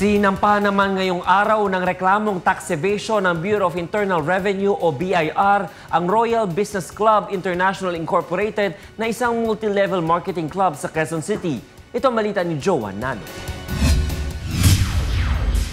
Sinampahan naman ngayong araw ng reklamong tax evasion ng Bureau of Internal Revenue o BIR ang Royal Business Club International Incorporated na isang multi-level marketing club sa Quezon City. Ito ang balita ni Joan Nano.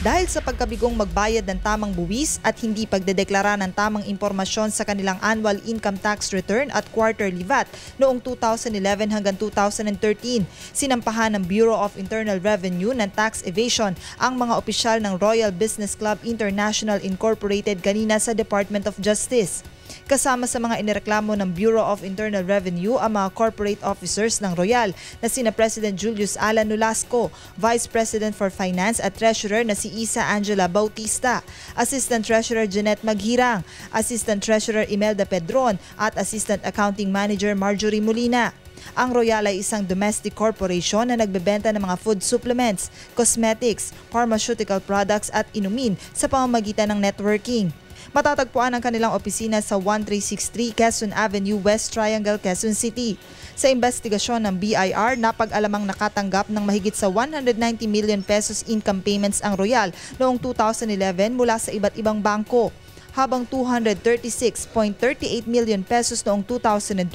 Dahil sa pagkabigong magbayad ng tamang buwis at hindi pagdedeklara ng tamang impormasyon sa kanilang annual income tax return at quarterly VAT noong 2011 hanggang 2013, sinampahan ng Bureau of Internal Revenue ng tax evasion ang mga opisyal ng Royal Business Club International Incorporated kanina sa Department of Justice. Kasama sa mga inireklamo ng Bureau of Internal Revenue ang mga corporate officers ng Royal na sina President Julius Alan Nolasco, Vice President for Finance at Treasurer na si Isa Angela Bautista, Assistant Treasurer Jeanette Maghirang, Assistant Treasurer Imelda Pedron at Assistant Accounting Manager Marjorie Molina. Ang Royal ay isang domestic corporation na nagbebenta ng mga food supplements, cosmetics, pharmaceutical products at inumin sa pamamagitan ng networking. Matatagpuan ang kanilang opisina sa 1363 Quezon Avenue, West Triangle, Quezon City. Sa investigasyon ng BIR, napag-alamang nakatanggap ng mahigit sa 190 million pesos income payments ang Royal noong 2011 mula sa iba't ibang bangko, habang 236.38 million pesos noong 2012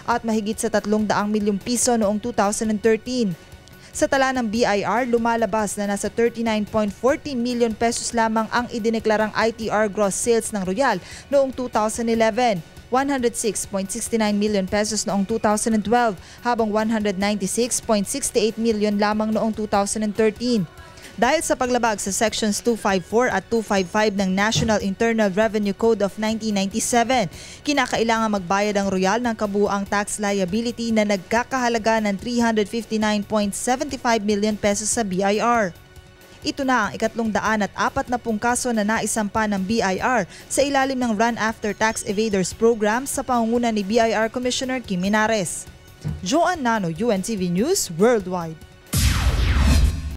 at mahigit sa 300 milyong piso noong 2013. Sa tala ng BIR, lumalabas na nasa 39.14 million pesos lamang ang idineklarang ITR gross sales ng Royal noong 2011, 106.69 million pesos noong 2012, habang 196.68 million lamang noong 2013. Dahil sa paglabag sa Sections 254 at 255 ng National Internal Revenue Code of 1997, kinakailangan magbayad ang Royal ng kabuuang tax liability na nagkakahalaga ng 359.75 million pesos sa BIR. Ito na ang 340 kaso na naisampa ng BIR sa ilalim ng Run After Tax Evaders Program sa pangunguna ni BIR Commissioner Kim Minares. Joan Nano, UNTV News Worldwide.